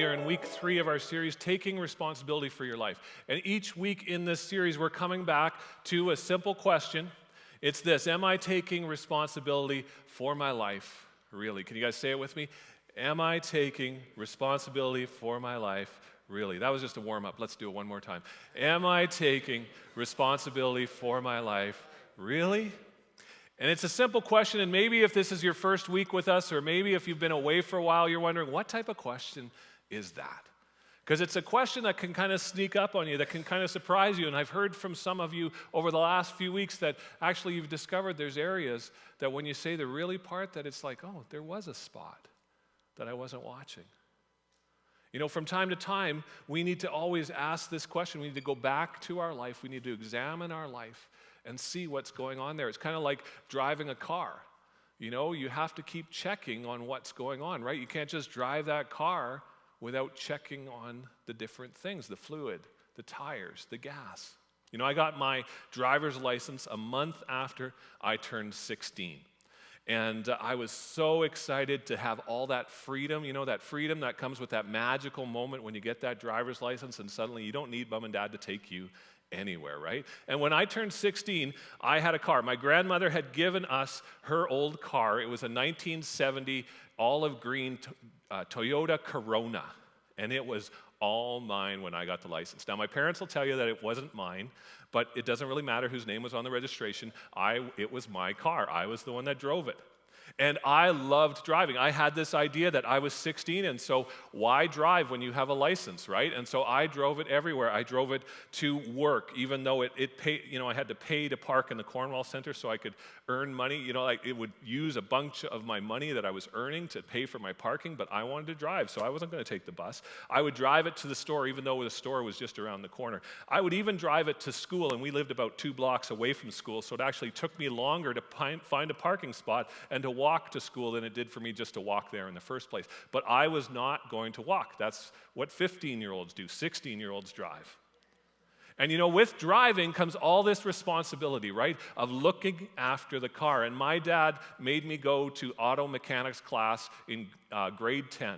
We are in week 3 of our series, Taking Responsibility for Your Life. And each week in this series, we're coming back to a simple question. It's this: am I taking responsibility for my life? Really? Can you guys say it with me? Am I taking responsibility for my life? Really? That was just a warm-up. Let's do it one more time. Am I taking responsibility for my life? Really? And it's a simple question, and maybe if this is your first week with us, or maybe if you've been away for a while, you're wondering, what type of question is that? Because it's a question that can kind of sneak up on you, that can kind of surprise you. And I've heard from some of you over the last few weeks that actually you've discovered there's areas that when you say the really part, that it's like, oh, there was a spot that I wasn't watching. You know, from time to time, we need to always ask this question. We need to go back to our life. We need to examine our life and see what's going on there. It's kind of like driving a car. You know, you have to keep checking on what's going on, right? You can't just drive that car without checking on the different things, the fluid, the tires, the gas. You know, I got my driver's license a month after I turned 16. And I was so excited to have all that freedom, you know, that freedom that comes with that magical moment when you get that driver's license and suddenly you don't need mom and dad to take you anywhere, right? And when I turned 16, I had a car. My grandmother had given us her old car. It was a 1970 olive green Toyota Corona, and it was all mine when I got the license. Now, my parents will tell you that it wasn't mine, but it doesn't really matter whose name was on the registration. It was my car. I was the one that drove it. And I loved driving. I had this idea that I was 16, and so why drive when you have a license, right? And so I drove it everywhere. I drove it to work, even though it paid, you know, I had to pay to park in the Cornwall Center so I could earn money. You know, like it would use a bunch of my money that I was earning to pay for my parking, but I wanted to drive, so I wasn't going to take the bus. I would drive it to the store, even though the store was just around the corner. I would even drive it to school, and we lived about 2 blocks away from school, so it actually took me longer to find a parking spot and to walk to school than it did for me just to walk there in the first place. But I was not going to walk. That's what 15-year-olds do. 16-year-olds drive. And you know, with driving comes all this responsibility, right, of looking after the car. And my dad made me go to auto mechanics class in grade 10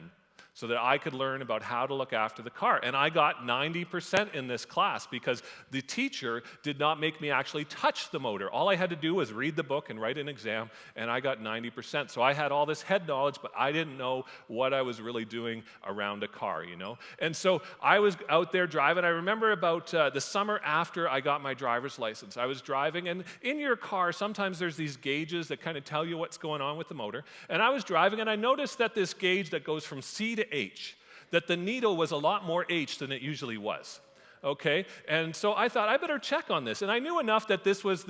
so that I could learn about how to look after the car. And I got 90% in this class because the teacher did not make me actually touch the motor. All I had to do was read the book and write an exam, and I got 90%. So I had all this head knowledge, but I didn't know what I was really doing around a car, you know? And so I was out there driving. I remember about the summer after I got my driver's license. I was driving, and in your car, sometimes there's these gauges that kind of tell you what's going on with the motor. And I was driving, and I noticed that this gauge that goes from C to H, that the needle was a lot more H than it usually was. Okay, and so I thought I better check on this, and I knew enough that this was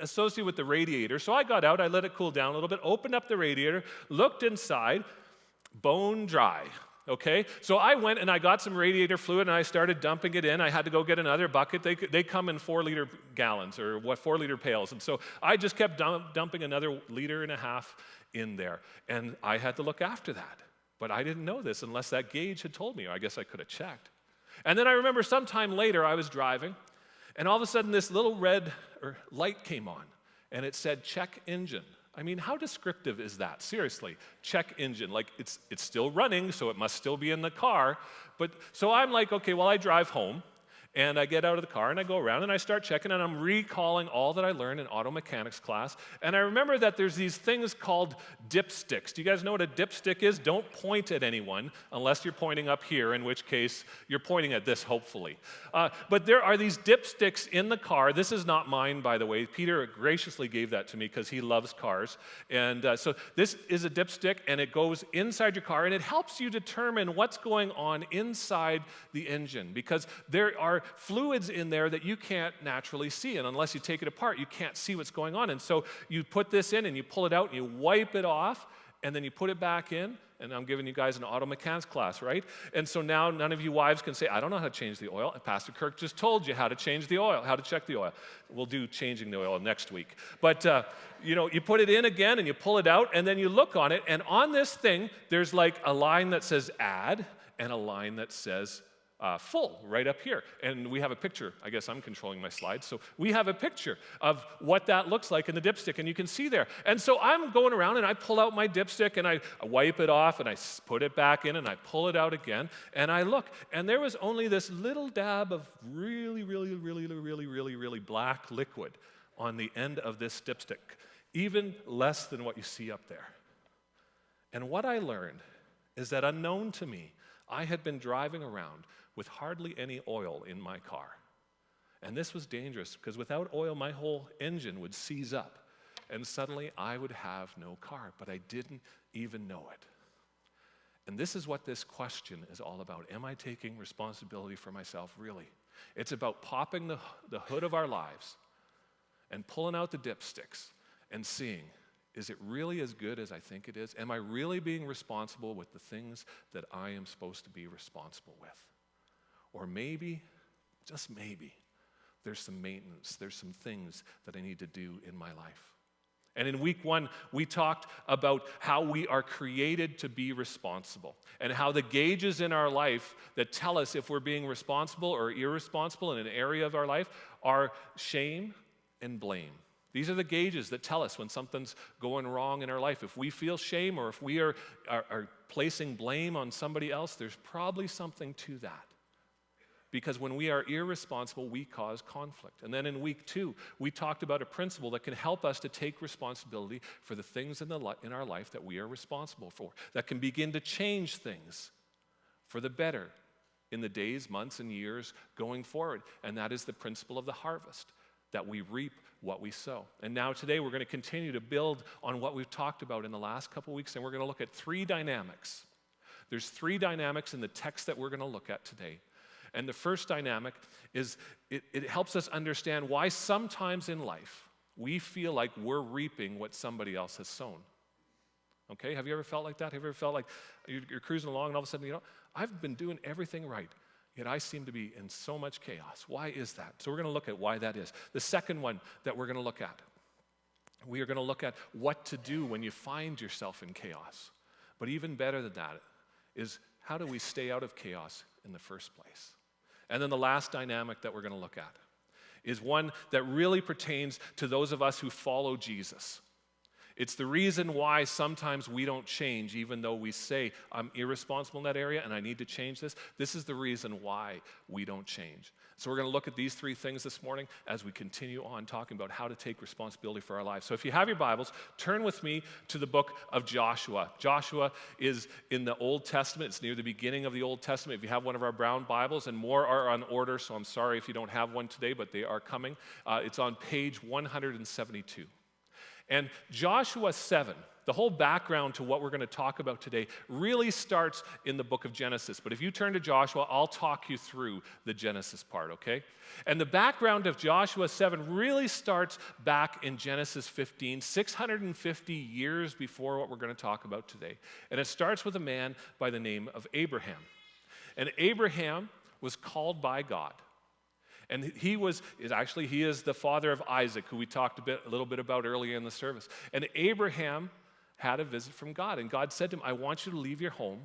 associated with the radiator. So I got out, I let it cool down a little bit, opened up the radiator, looked inside, bone dry. Okay, so I went and I got some radiator fluid and I started dumping it in. I had to go get another bucket. They come in 4-liter gallons or 4-liter pails, and so I just kept dumping another 1.5 liters in there, and I had to look after that. But I didn't know this unless that gauge had told me. I guess I could have checked. And then I remember sometime later I was driving, and all of a sudden this little red light came on, and it said, check engine. I mean, how descriptive is that? Seriously, check engine. Like, it's still running, so it must still be in the car. But so I'm like, okay, well, I drive home, and I get out of the car, and I go around, and I start checking, and I'm recalling all that I learned in auto mechanics class. And I remember that there's these things called dipsticks. Do you guys know what a dipstick is? Don't point at anyone unless you're pointing up here, in which case you're pointing at this, hopefully. But there are these dipsticks in the car. This is not mine, by the way. Peter graciously gave that to me because he loves cars. And so this is a dipstick, and it goes inside your car, and it helps you determine what's going on inside the engine, because there are fluids in there that you can't naturally see, and unless you take it apart, you can't see what's going on. And so you put this in, and you pull it out, and you wipe it off, and then you put it back in. And I'm giving you guys an auto mechanics class, right? And so now none of you wives can say, I don't know how to change the oil. And Pastor Kirk just told you how to change the oil, how to check the oil. We'll do changing the oil next week. But, you know, you put it in again, and you pull it out, and then you look on it, and on this thing, there's like a line that says add and a line that says full right up here. And we have a picture. I guess I'm controlling my slides. So we have a picture of what that looks like in the dipstick, and you can see there. And so I'm going around, and I pull out my dipstick, and I wipe it off, and I put it back in, and I pull it out again, and I look. And there was only this little dab of really, really, really, really, really, really black liquid on the end of this dipstick, even less than what you see up there. And what I learned is that unknown to me, I had been driving around with hardly any oil in my car. And this was dangerous because without oil, my whole engine would seize up. And suddenly I would have no car, but I didn't even know it. And this is what this question is all about. Am I taking responsibility for myself, really? It's about popping the hood of our lives and pulling out the dipsticks and seeing, is it really as good as I think it is? Am I really being responsible with the things that I am supposed to be responsible with? Or maybe, just maybe, there's some maintenance, there's some things that I need to do in my life. And in week 1, we talked about how we are created to be responsible and how the gauges in our life that tell us if we're being responsible or irresponsible in an area of our life are shame and blame. These are the gauges that tell us when something's going wrong in our life. If we feel shame or if we are placing blame on somebody else, there's probably something to that. Because when we are irresponsible, we cause conflict. And then in week 2, we talked about a principle that can help us to take responsibility for the things in our life that we are responsible for, that can begin to change things for the better in the days, months, and years going forward. And that is the principle of the harvest, that we reap what we sow. And now today we're going to continue to build on what we've talked about in the last couple weeks, and we're going to look at 3 dynamics. There's 3 dynamics in the text that we're going to look at today. And the first dynamic is it helps us understand why sometimes in life we feel like we're reaping what somebody else has sown. Okay, have you ever felt like that? Have you ever felt like you're cruising along and all of a sudden, I've been doing everything right, yet I seem to be in so much chaos. Why is that? So we're going to look at why that is. The second one that we're going to look at, we are going to look at what to do when you find yourself in chaos. But even better than that is how do we stay out of chaos in the first place? And then the last dynamic that we're going to look at is one that really pertains to those of us who follow Jesus. It's the reason why sometimes we don't change, even though we say, I'm irresponsible in that area and I need to change this. This is the reason why we don't change. So we're going to look at these 3 things this morning as we continue on talking about how to take responsibility for our lives. So if you have your Bibles, turn with me to the book of Joshua. Joshua is in the Old Testament. It's near the beginning of the Old Testament. If you have one of our brown Bibles, and more are on order, so I'm sorry if you don't have one today, but they are coming. It's on page 172. And Joshua 7, the whole background to what we're going to talk about today, really starts in the book of Genesis. But if you turn to Joshua, I'll talk you through the Genesis part, okay? And the background of Joshua 7 really starts back in Genesis 15, 650 years before what we're going to talk about today. And it starts with a man by the name of Abraham. And Abraham was called by God. And he is the father of Isaac, who we talked a little bit about earlier in the service. And Abraham had a visit from God. And God said to him, I want you to leave your home,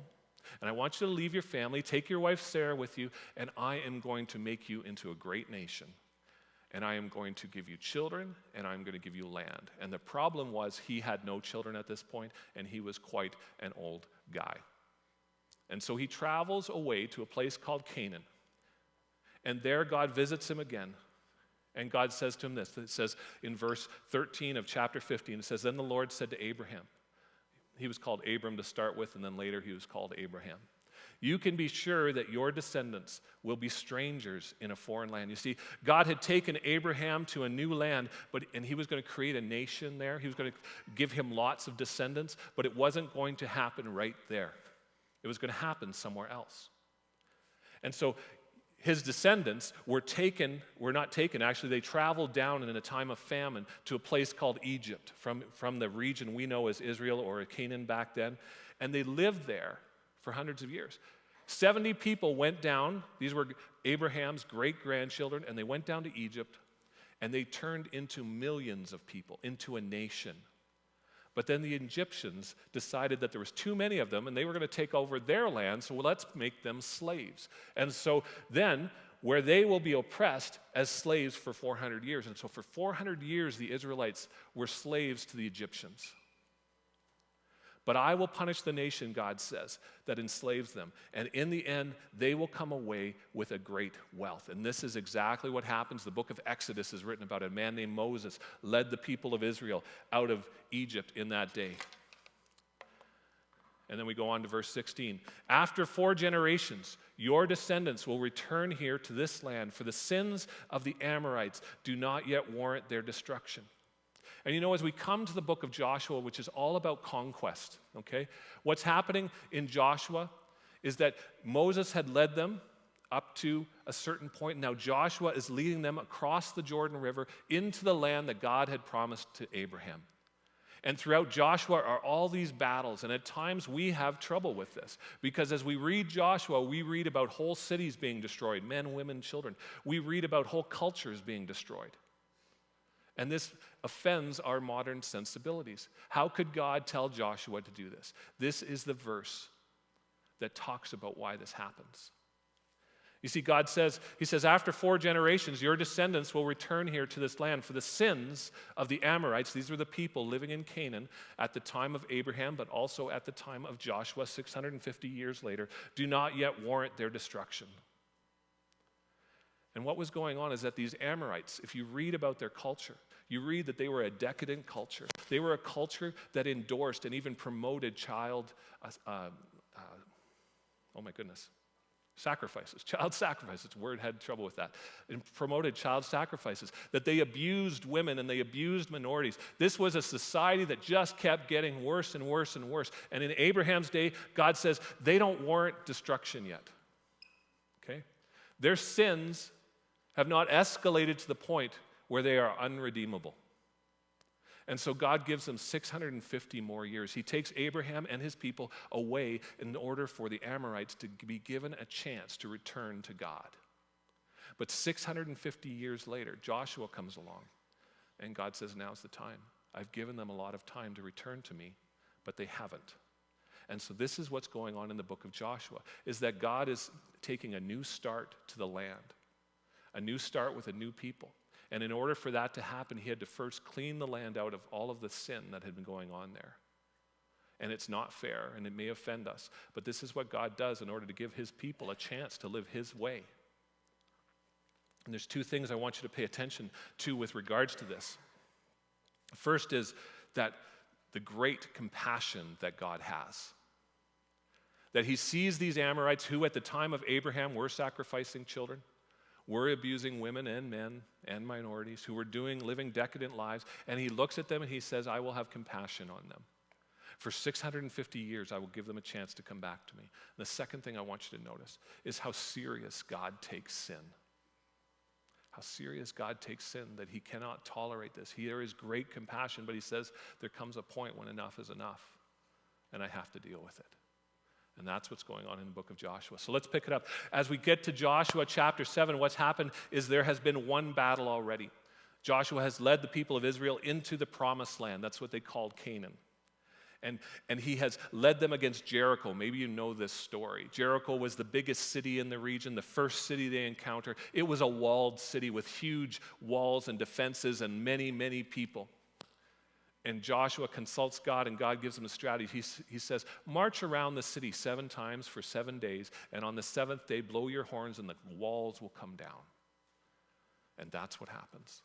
and I want you to leave your family, take your wife Sarah with you, and I am going to make you into a great nation. And I am going to give you children, and I'm going to give you land. And the problem was he had no children at this point, and he was quite an old guy. And so he travels away to a place called Canaan. And there God visits him again. And God says to him this. It says in verse 13 of chapter 15, it says, Then the Lord said to Abraham, he was called Abram to start with, and then later he was called Abraham. You can be sure that your descendants will be strangers in a foreign land. You see, God had taken Abraham to a new land, and he was going to create a nation there. He was going to give him lots of descendants, but it wasn't going to happen right there. It was going to happen somewhere else. And so his descendants were not taken, actually, they traveled down in a time of famine to a place called Egypt, from the region we know as Israel or Canaan back then, and they lived there for hundreds of years. 70 people went down, these were Abraham's great-grandchildren, and they went down to Egypt, and they turned into millions of people, into a nation. But then the Egyptians decided that there was too many of them and they were going to take over their land, so let's make them slaves. And so then, where they will be oppressed as slaves for 400 years. And so for 400 years, the Israelites were slaves to the Egyptians. But I will punish the nation, God says, that enslaves them. And in the end, they will come away with a great wealth. And this is exactly what happens. The book of Exodus is written about. A man named Moses led the people of Israel out of Egypt in that day. And then we go on to verse 16. After 4 generations, your descendants will return here to this land, for the sins of the Amorites do not yet warrant their destruction. And you know, as we come to the book of Joshua, which is all about conquest, okay, what's happening in Joshua is that Moses had led them up to a certain point. Now Joshua is leading them across the Jordan River into the land that God had promised to Abraham. And throughout Joshua are all these battles, and at times we have trouble with this, because as we read Joshua, we read about whole cities being destroyed, men, women, children. We read about whole cultures being destroyed. And this offends our modern sensibilities. How could God tell Joshua to do this? This is the verse that talks about why this happens. You see, God says, he says, after 4 generations, your descendants will return here to this land for the sins of the Amorites. These were the people living in Canaan at the time of Abraham, but also at the time of Joshua, 650 years later, do not yet warrant their destruction. And what was going on is that these Amorites, if you read about their culture, you read that they were a decadent culture. They were a culture that endorsed and even promoted child sacrifices. Child sacrifices. Word had trouble with that. And promoted child sacrifices. That they abused women and they abused minorities. This was a society that just kept getting worse and worse and worse. And in Abraham's day, God says they don't warrant destruction yet. Okay? Their sins have not escalated to the point where they are unredeemable. And so God gives them 650 more years. He takes Abraham and his people away in order for the Amorites to be given a chance to return to God. But 650 years later, Joshua comes along, and God says, now's the time. I've given them a lot of time to return to me, but they haven't. And so this is what's going on in the book of Joshua, is that God is taking a new start to the land, a new start with a new people. And in order for that to happen, he had to first clean the land out of all of the sin that had been going on there. And it's not fair, and it may offend us, but this is what God does in order to give his people a chance to live his way. And there's 2 things I want you to pay attention to with regards to this. First is that the great compassion that God has. That he sees these Amorites who at the time of Abraham were sacrificing children, were abusing women and men and minorities, who were living decadent lives, and he looks at them and he says, I will have compassion on them. For 650 years, I will give them a chance to come back to me. And the second thing I want you to notice is how serious God takes sin. How serious God takes sin, that he cannot tolerate this. There is great compassion, but he says there comes a point when enough is enough, and I have to deal with it. And that's what's going on in the book of Joshua. So let's pick it up. As we get to Joshua chapter 7, what's happened is there has been one battle already. Joshua has led the people of Israel into the promised land. That's what they called Canaan. And he has led them against Jericho. Maybe you know this story. Jericho was the biggest city in the region, the first city they encountered. It was a walled city with huge walls and defenses and many, many people. And Joshua consults God, and God gives him a strategy. He says, march around the city 7 times for 7 days, and on the 7th day, blow your horns, and the walls will come down. And that's what happens.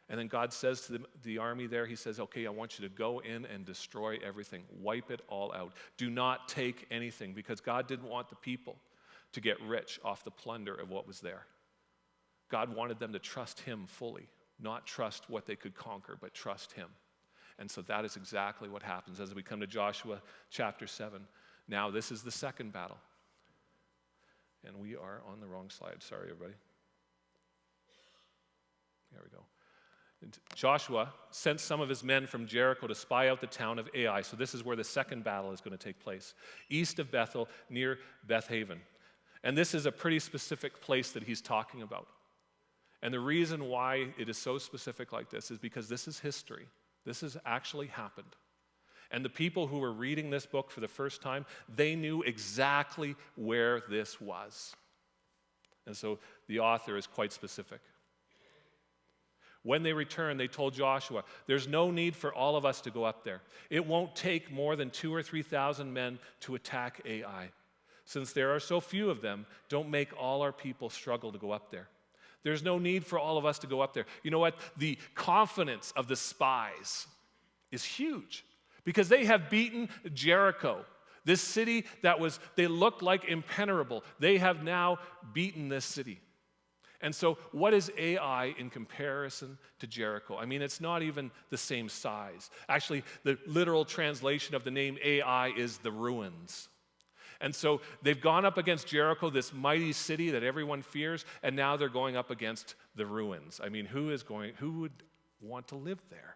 And then God says to the army there, he says, okay, I want you to go in and destroy everything. Wipe it all out. Do not take anything, because God didn't want the people to get rich off the plunder of what was there. God wanted them to trust him fully, not trust what they could conquer, but trust him. And so that is exactly what happens as we come to Joshua chapter 7. Now, this is the second battle. And we are on the wrong slide. Sorry, everybody. There we go. And Joshua sent some of his men from Jericho to spy out the town of Ai. So this is where the second battle is going to take place, east of Bethel, near Bethaven. And this is a pretty specific place that he's talking about. And the reason why it is so specific like this is because this is history. This has actually happened. And the people who were reading this book for the first time, they knew exactly where this was. And so the author is quite specific. When they returned, they told Joshua, there's no need for all of us to go up there. It won't take more than 2,000 or 3,000 men to attack Ai. Since there are so few of them, don't make all our people struggle to go up there. There's no need for all of us to go up there. You know what? The confidence of the spies is huge because they have beaten Jericho. This city they looked like impenetrable. They have now beaten this city. And so what is Ai in comparison to Jericho? I mean, it's not even the same size. Actually, the literal translation of the name Ai is the ruins. And so they've gone up against Jericho, this mighty city that everyone fears, and now they're going up against the ruins. I mean, who would want to live there?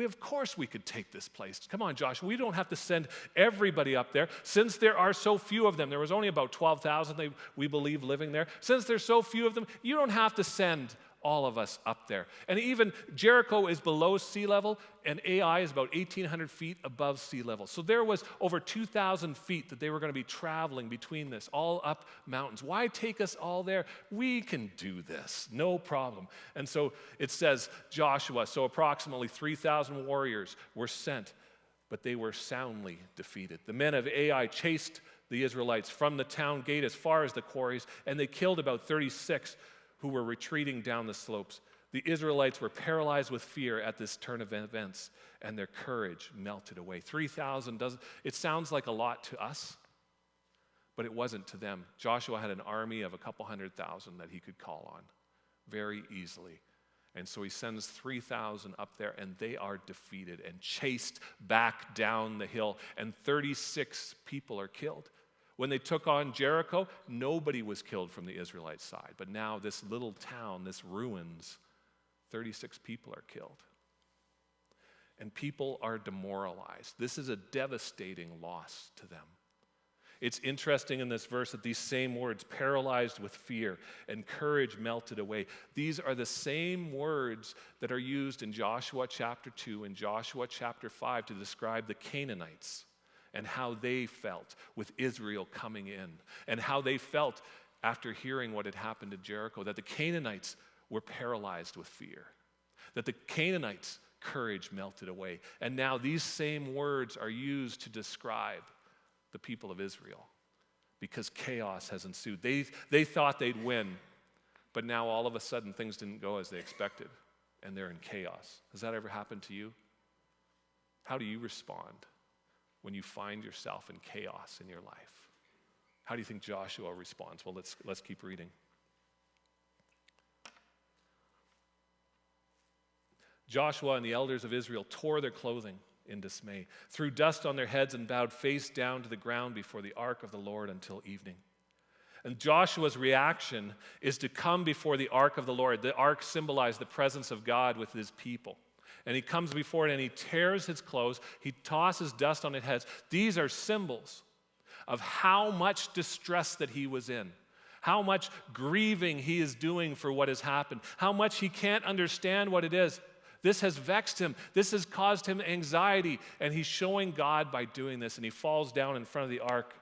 Of course we could take this place. Come on, Josh, we don't have to send everybody up there. Since there are so few of them, there was only about 12,000, we believe, living there. Since there's so few of them, you don't have to send all of us up there. And even Jericho is below sea level, and Ai is about 1,800 feet above sea level. So there was over 2,000 feet that they were going to be traveling between this, all up mountains. Why take us all there? We can do this, no problem. And so it says Joshua, so approximately 3,000 warriors were sent, but they were soundly defeated. The men of Ai chased the Israelites from the town gate as far as the quarries, and they killed about 36 who were retreating down the slopes. The Israelites were paralyzed with fear at this turn of events, and their courage melted away. 3,000 it sounds like a lot to us, but it wasn't to them. Joshua had an army of a couple 100,000 that he could call on very easily. And so he sends 3,000 up there, and they are defeated and chased back down the hill, and 36 people are killed. When they took on Jericho, nobody was killed from the Israelite side. But now this little town, this ruins, 36 people are killed. And people are demoralized. This is a devastating loss to them. It's interesting in this verse that these same words, paralyzed with fear and courage melted away, these are the same words that are used in Joshua chapter 2 and Joshua chapter 5 to describe the Canaanites and how they felt with Israel coming in, and how they felt after hearing what had happened to Jericho, that the Canaanites were paralyzed with fear, that the Canaanites' courage melted away. And now these same words are used to describe the people of Israel because chaos has ensued. They thought they'd win, but now all of a sudden things didn't go as they expected, and they're in chaos. Has that ever happened to you? How do you respond when you find yourself in chaos in your life? How do you think Joshua responds? Well, let's keep reading. Joshua and the elders of Israel tore their clothing in dismay, threw dust on their heads, and bowed face down to the ground before the ark of the Lord until evening. And Joshua's reaction is to come before the ark of the Lord. The ark symbolized the presence of God with his people. And he comes before it and he tears his clothes. He tosses dust on his head. These are symbols of how much distress that he was in, how much grieving he is doing for what has happened, how much he can't understand what it is. This has vexed him. This has caused him anxiety. And he's showing God by doing this. And he falls down in front of the ark.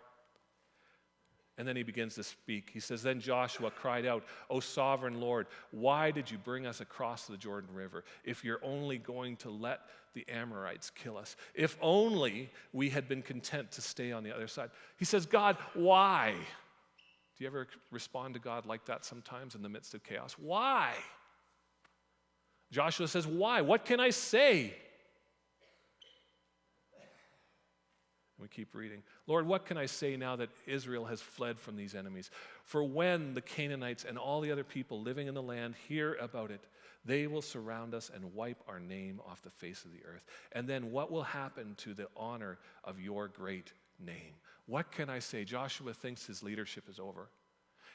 And then he begins to speak. He says, then Joshua cried out, O sovereign Lord, why did you bring us across the Jordan River if you're only going to let the Amorites kill us? If only we had been content to stay on the other side. He says, God, why? Do you ever respond to God like that sometimes in the midst of chaos? Why? Joshua says, why? What can I say? We keep reading. Lord, what can I say now that Israel has fled from these enemies? For when the Canaanites and all the other people living in the land hear about it, they will surround us and wipe our name off the face of the earth. And then what will happen to the honor of your great name? What can I say? Joshua thinks his leadership is over.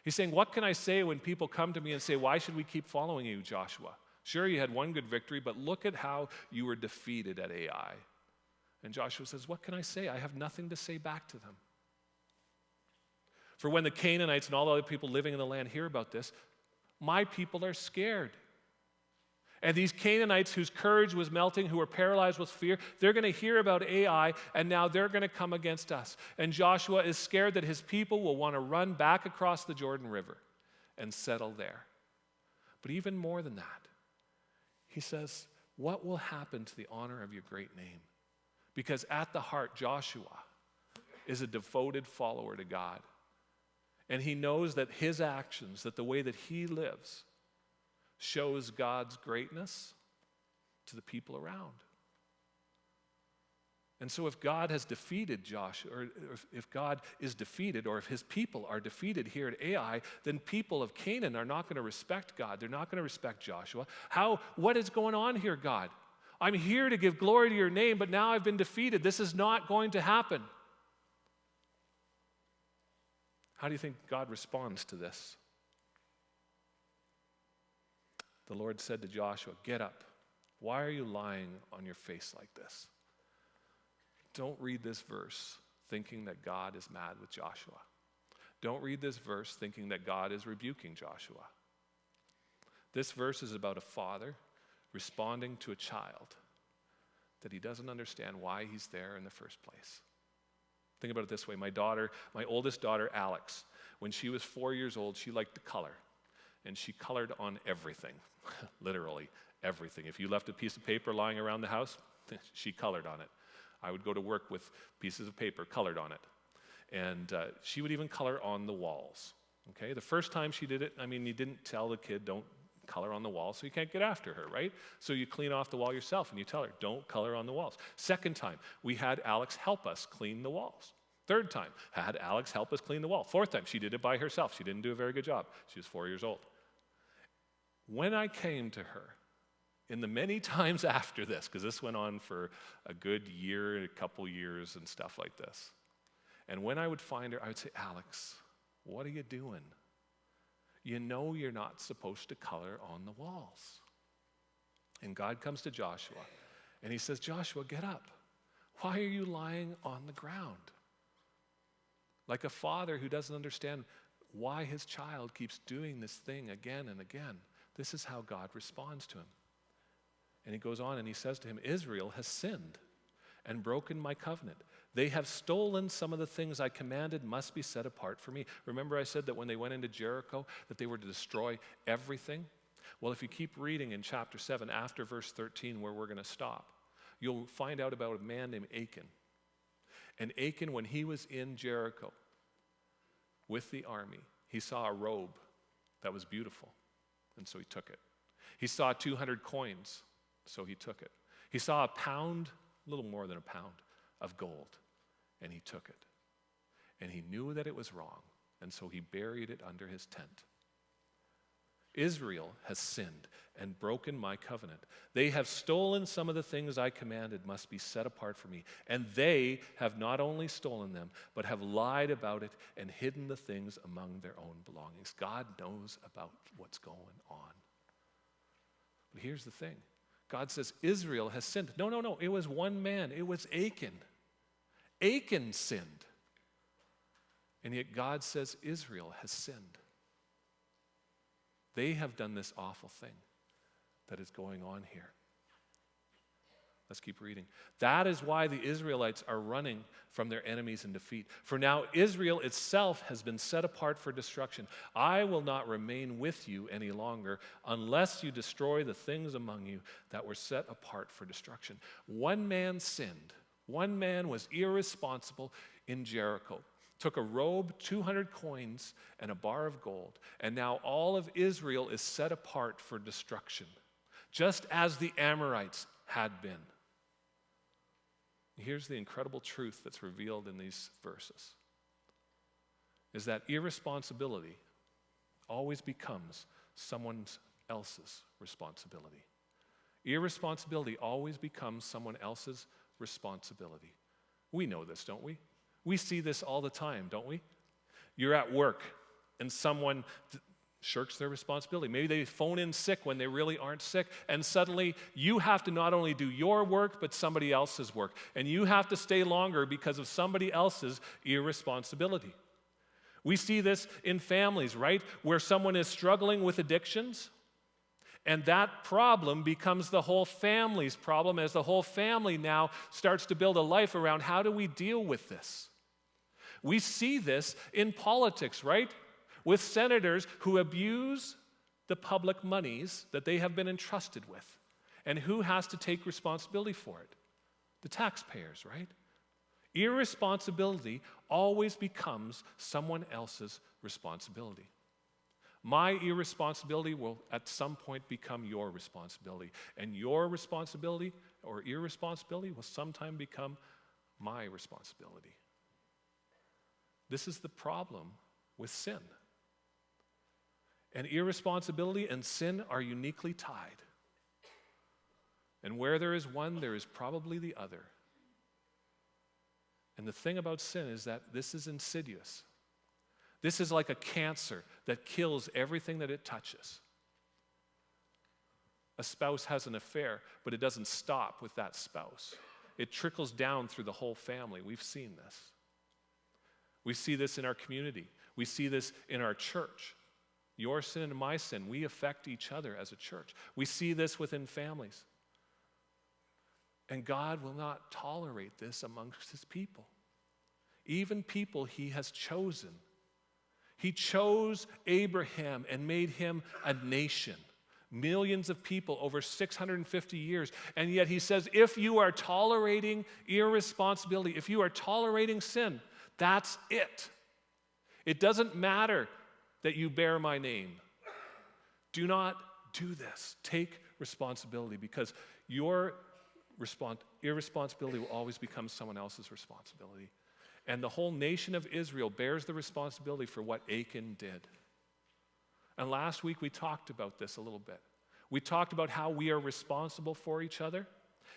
He's saying, what can I say when people come to me and say, why should we keep following you, Joshua? Sure, you had one good victory, but look at how you were defeated at Ai. And Joshua says, what can I say? I have nothing to say back to them. For when the Canaanites and all the other people living in the land hear about this, my people are scared. And these Canaanites whose courage was melting, who were paralyzed with fear, they're going to hear about Ai, and now they're going to come against us. And Joshua is scared that his people will want to run back across the Jordan River and settle there. But even more than that, he says, what will happen to the honor of your great name? Because at the heart, Joshua is a devoted follower to God. And he knows that his actions, that the way that he lives, shows God's greatness to the people around. And so if God has defeated Joshua, or if God is defeated, or if his people are defeated here at Ai, then people of Canaan are not going to respect God. They're not going to respect Joshua. What is going on here, God? I'm here to give glory to your name, but now I've been defeated. This is not going to happen. How do you think God responds to this? The Lord said to Joshua, "Get up. Why are you lying on your face like this?" Don't read this verse thinking that God is mad with Joshua. Don't read this verse thinking that God is rebuking Joshua. This verse is about a father responding to a child that he doesn't understand why he's there in the first place. Think about it this way. My oldest daughter, Alex, when she was 4 years old, she liked to color. And she colored on everything, literally everything. If you left a piece of paper lying around the house, she colored on it. I would go to work with pieces of paper colored on it. And she would even color on the walls. Okay, the first time she did it, you didn't tell the kid, don't color on the wall, so you can't get after her, right? So you clean off the wall yourself and you tell her, don't color on the walls. Second time, we had Alex help us clean the walls. Third time, had Alex help us clean the wall. Fourth time, she did it by herself. She didn't do a very good job. She was 4 years old. When I came to her, in the many times after this, because this went on for a good year, a couple years and stuff like this, and when I would find her, I would say, "Alex, what are you doing? You know you're not supposed to color on the walls." And God comes to Joshua, and he says, "Joshua, get up. Why are you lying on the ground?" Like a father who doesn't understand why his child keeps doing this thing again and again. This is how God responds to him. And he goes on and he says to him, "Israel has sinned and broken my covenant. They have stolen some of the things I commanded must be set apart for me." Remember I said that when they went into Jericho, that they were to destroy everything? Well, if you keep reading in chapter 7, after verse 13, where we're going to stop, you'll find out about a man named Achan. And Achan, when he was in Jericho with the army, he saw a robe that was beautiful, and so he took it. He saw 200 coins, so he took it. He saw a pound, a little more than a pound, of gold, and he took it. And he knew that it was wrong, and so he buried it under his tent. Israel has sinned and broken my covenant. They have stolen some of the things I commanded must be set apart for me. And they have not only stolen them, but have lied about it and hidden the things among their own belongings. God knows about what's going on. But here's the thing. God says Israel has sinned. No. It was one man. It was Achan. Achan sinned. And yet God says Israel has sinned. They have done this awful thing that is going on here. Let's keep reading. That is why the Israelites are running from their enemies in defeat. For now Israel itself has been set apart for destruction. I will not remain with you any longer unless you destroy the things among you that were set apart for destruction. One man sinned. One man was irresponsible in Jericho. Took a robe, 200 coins, and a bar of gold. And now all of Israel is set apart for destruction, just as the Amorites had been. Here's the incredible truth that's revealed in these verses, is that irresponsibility always becomes someone else's responsibility. Irresponsibility always becomes someone else's responsibility. We know this, don't we? We see this all the time, don't we? You're at work and someone shirks their responsibility. Maybe they phone in sick when they really aren't sick, and suddenly you have to not only do your work, but somebody else's work. And you have to stay longer because of somebody else's irresponsibility. We see this in families, right? Where someone is struggling with addictions, And that problem becomes the whole family's problem as the whole family now starts to build a life around how do we deal with this? We see this in politics, right? With senators who abuse the public monies that they have been entrusted with. And who has to take responsibility for it? The taxpayers, right? Irresponsibility always becomes someone else's responsibility. My irresponsibility will at some point become your responsibility. And your responsibility or irresponsibility will sometime become my responsibility. This is the problem with sin. And irresponsibility and sin are uniquely tied. And where there is one, there is probably the other. And the thing about sin is that this is insidious. This is like a cancer that kills everything that it touches. A spouse has an affair, but it doesn't stop with that spouse. It trickles down through the whole family. We've seen this. We see this in our community. We see this in our church. Your sin and my sin, we affect each other as a church. We see this within families. And God will not tolerate this amongst his people. Even people he has chosen. He chose Abraham and made him a nation. Millions of people over 650 years. And yet he says, if you are tolerating irresponsibility, if you are tolerating sin, that's it. It doesn't matter that you bear my name. Do not do this. Take responsibility because your irresponsibility will always become someone else's responsibility. And the whole nation of Israel bears the responsibility for what Achan did. And last week we talked about this a little bit. We talked about how we are responsible for each other,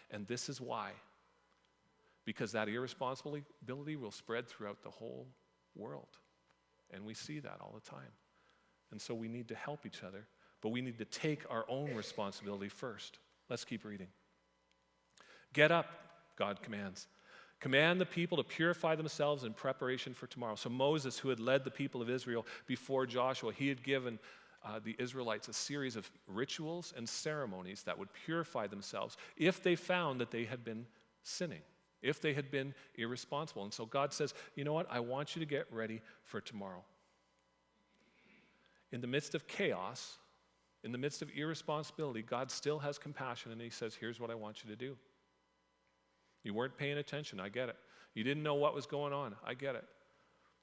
and this is why. Because that irresponsibility will spread throughout the whole world. And we see that all the time. And so we need to help each other, but we need to take our own responsibility first. Let's keep reading. Get up, God commands. Command the people to purify themselves in preparation for tomorrow. So Moses, who had led the people of Israel before Joshua, he had given the Israelites a series of rituals and ceremonies that would purify themselves if they found that they had been sinning, if they had been irresponsible. And so God says, you know what? I want you to get ready for tomorrow. In the midst of chaos, in the midst of irresponsibility, God still has compassion, and he says, here's what I want you to do. You weren't paying attention, I get it. You didn't know what was going on, I get it.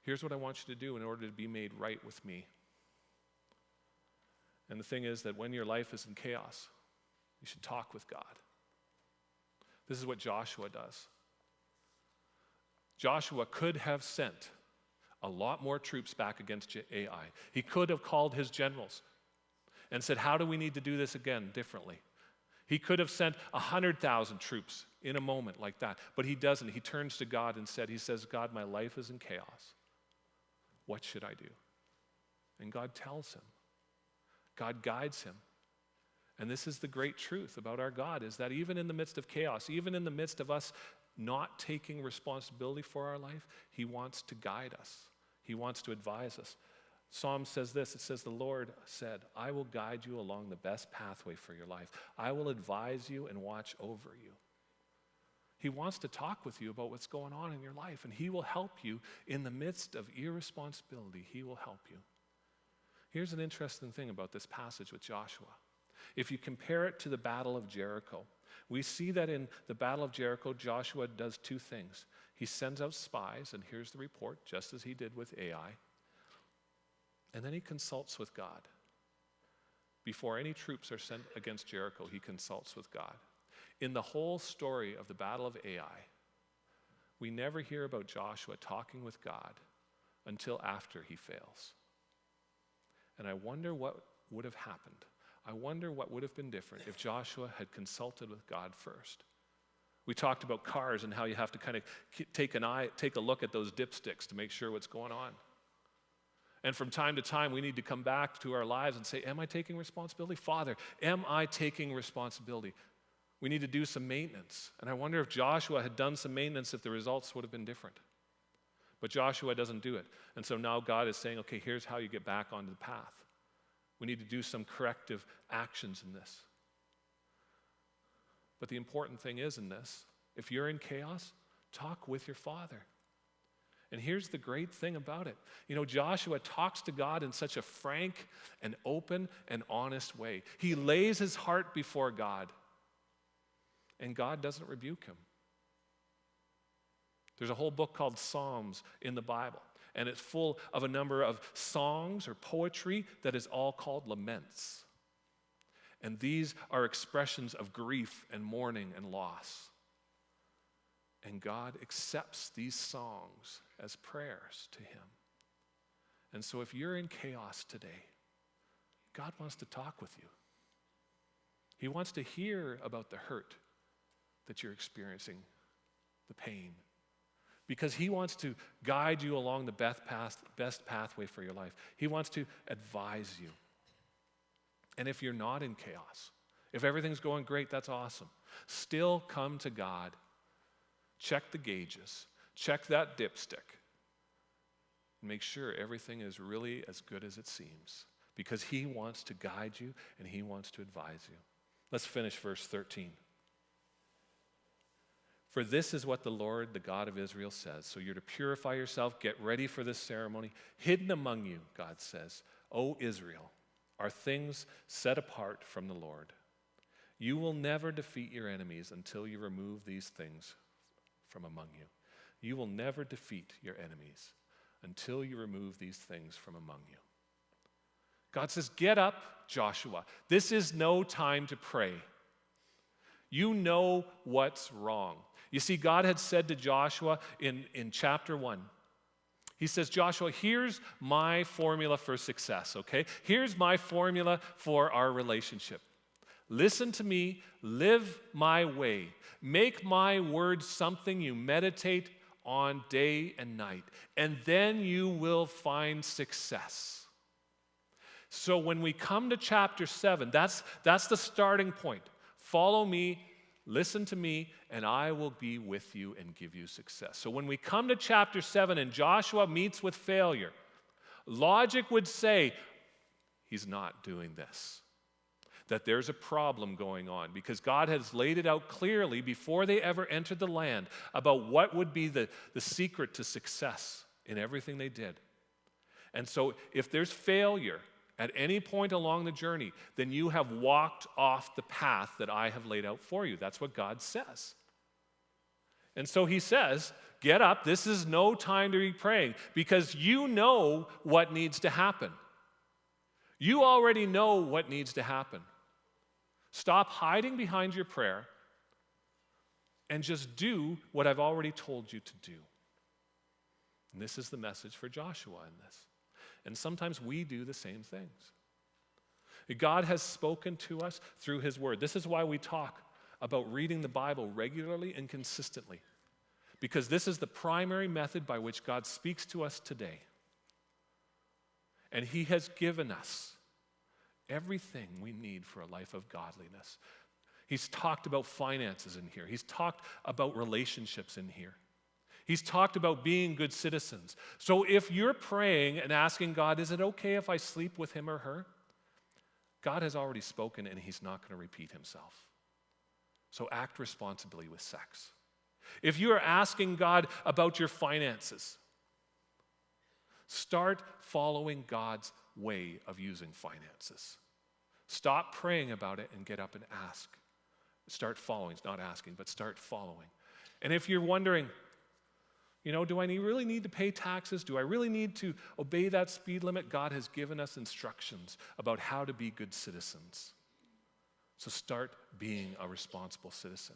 Here's what I want you to do in order to be made right with me. And the thing is that when your life is in chaos, you should talk with God. This is what Joshua does. Joshua could have sent a lot more troops back against Ai. He could have called his generals and said, how do we need to do this again differently? He could have sent 100,000 troops in a moment like that, but he doesn't. He turns to God and says, God, my life is in chaos. What should I do? And God tells him. God guides him. And this is the great truth about our God, is that even in the midst of chaos, even in the midst of us not taking responsibility for our life, he wants to guide us. He wants to advise us. Psalm says this, it says, the Lord said, I will guide you along the best pathway for your life. I will advise you and watch over you. He wants to talk with you about what's going on in your life, and he will help you in the midst of irresponsibility. He will help you. Here's an interesting thing about this passage with Joshua. If you compare it to the Battle of Jericho, we see that in the Battle of Jericho, Joshua does two things. He sends out spies, and here's the report, just as he did with Ai. And then he consults with God. Before any troops are sent against Jericho, he consults with God. In the whole story of the Battle of Ai, we never hear about Joshua talking with God until after he fails. And I wonder what would have happened. I wonder what would have been different if Joshua had consulted with God first. We talked about cars and how you have to kind of take a look at those dipsticks to make sure what's going on. And from time to time, we need to come back to our lives and say, am I taking responsibility? Father, am I taking responsibility? We need to do some maintenance. And I wonder if Joshua had done some maintenance, if the results would have been different. But Joshua doesn't do it. And so now God is saying, okay, here's how you get back onto the path. We need to do some corrective actions in this. But the important thing is in this, if you're in chaos, talk with your Father. And here's the great thing about it. Joshua talks to God in such a frank and open and honest way. He lays his heart before God, and God doesn't rebuke him. There's a whole book called Psalms in the Bible, and it's full of a number of songs or poetry that is all called laments. And these are expressions of grief and mourning and loss. And God accepts these songs as prayers to him. And so if you're in chaos today, God wants to talk with you. He wants to hear about the hurt that you're experiencing, the pain, because he wants to guide you along the best pathway for your life. He wants to advise you. And if you're not in chaos, if everything's going great, that's awesome. Still come to God. Check the gauges. Check that dipstick. Make sure everything is really as good as it seems, because he wants to guide you and he wants to advise you. Let's finish verse 13. For this is what the Lord, the God of Israel, says. So you're to purify yourself, get ready for this ceremony. Hidden among you, God says, O Israel, are things set apart from the Lord. You will never defeat your enemies until you remove these things from among you. You will never defeat your enemies until you remove these things from among you. God says, get up, Joshua. This is no time to pray. You know what's wrong. You see, God had said to Joshua in chapter 1, he says, Joshua, here's my formula for success, okay? Here's my formula for our relationship. Listen to me, live my way. Make my word something you meditate on day and night, and then you will find success. So when we come to chapter 7, that's the starting point. Follow me, listen to me, and I will be with you and give you success. So when we come to chapter 7 and Joshua meets with failure, logic would say, he's not doing this. That there's a problem going on, because God has laid it out clearly before they ever entered the land about what would be the secret to success in everything they did. And so if there's failure at any point along the journey, then you have walked off the path that I have laid out for you. That's what God says. And so he says, get up, this is no time to be praying, because you know what needs to happen. You already know what needs to happen. Stop hiding behind your prayer and just do what I've already told you to do. And this is the message for Joshua in this. And sometimes we do the same things. God has spoken to us through his word. This is why we talk about reading the Bible regularly and consistently, because this is the primary method by which God speaks to us today. And he has given us everything we need for a life of godliness. He's talked about finances in here. He's talked about relationships in here. He's talked about being good citizens. So if you're praying and asking God, is it okay if I sleep with him or her? God has already spoken and he's not going to repeat himself. So act responsibly with sex. If you are asking God about your finances, start following God's way of using finances. Stop praying about it and get up and ask. Start following, not asking, but start following. And if you're wondering, do I really need to pay taxes? Do I really need to obey that speed limit? God has given us instructions about how to be good citizens. So start being a responsible citizen.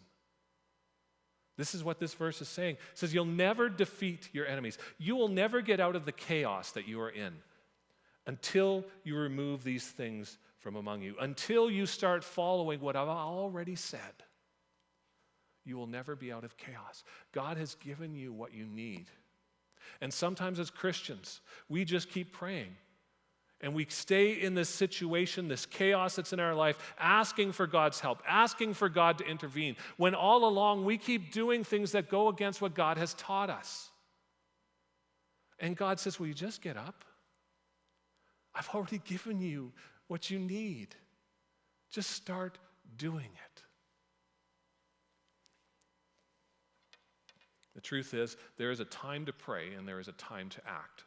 This is what this verse is saying. It says, you'll never defeat your enemies. You will never get out of the chaos that you are in until you remove these things from among you, until you start following what I've already said. You will never be out of chaos. God has given you what you need. And sometimes as Christians, we just keep praying. And we stay in this situation, this chaos that's in our life, asking for God's help, asking for God to intervene, when all along we keep doing things that go against what God has taught us. And God says, will you just get up? I've already given you what you need. Just start doing it. The truth is, there is a time to pray and there is a time to act.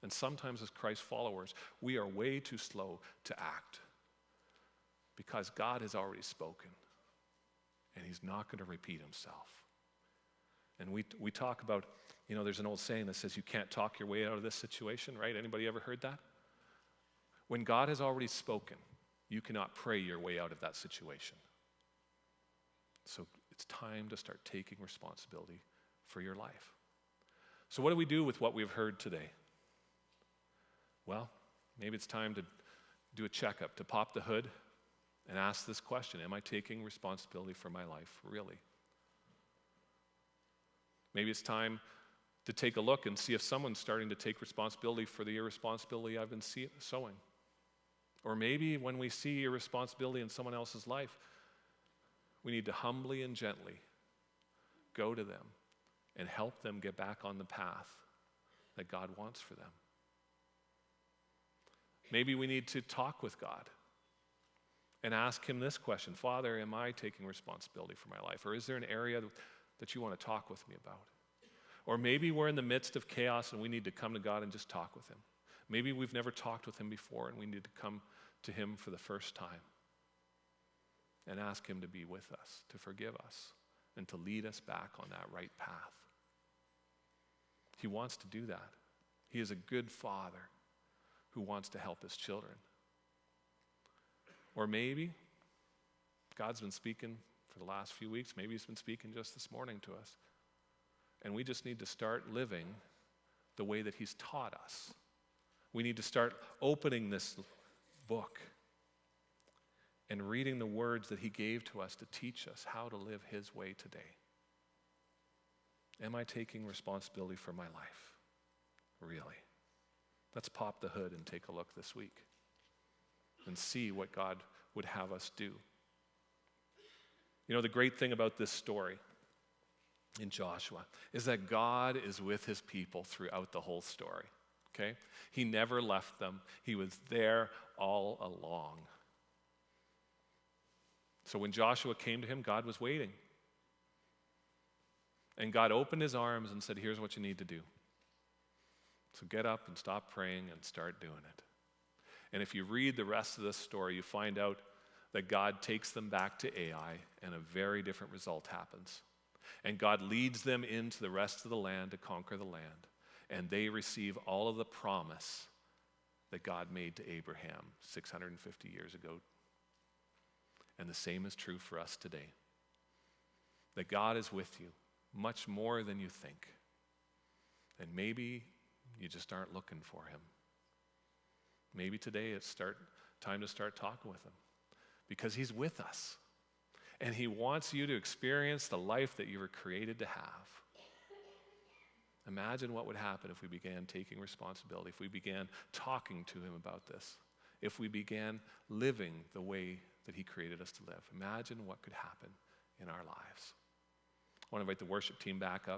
And sometimes as Christ followers, we are way too slow to act because God has already spoken and he's not going to repeat himself. And we talk about, there's an old saying that says you can't talk your way out of this situation, right? Anybody ever heard that? When God has already spoken, you cannot pray your way out of that situation. So it's time to start taking responsibility for your life. So what do we do with what we've heard today? Well, maybe it's time to do a checkup, to pop the hood and ask this question: am I taking responsibility for my life, really? Maybe it's time to take a look and see if someone's starting to take responsibility for the irresponsibility I've been sowing. Or maybe when we see irresponsibility in someone else's life, we need to humbly and gently go to them and help them get back on the path that God wants for them. Maybe we need to talk with God and ask him this question: Father, am I taking responsibility for my life? Or is there an area that you want to talk with me about? Or maybe we're in the midst of chaos and we need to come to God and just talk with him. Maybe we've never talked with him before and we need to come to him for the first time and ask him to be with us, to forgive us, and to lead us back on that right path. He wants to do that. He is a good father who wants to help his children. Or maybe God's been speaking for the last few weeks. Maybe he's been speaking just this morning to us. And we just need to start living the way that he's taught us. We need to start opening this book and reading the words that he gave to us to teach us how to live his way today. Am I taking responsibility for my life? Really? Let's pop the hood and take a look this week and see what God would have us do. The great thing about this story in Joshua is that God is with his people throughout the whole story, okay? He never left them. He was there all along. So when Joshua came to him, God was waiting. And God opened his arms and said, here's what you need to do. So get up and stop praying and start doing it. And if you read the rest of this story, you find out that God takes them back to Ai and a very different result happens. And God leads them into the rest of the land to conquer the land. And they receive all of the promise that God made to Abraham 650 years ago. And the same is true for us today. That God is with you much more than you think. And maybe you just aren't looking for him. Maybe today it's time to start talking with him, because he's with us. And he wants you to experience the life that you were created to have. Imagine what would happen if we began taking responsibility, if we began talking to him about this, if we began living the way that he created us to live. Imagine what could happen in our lives. I want to invite the worship team back up.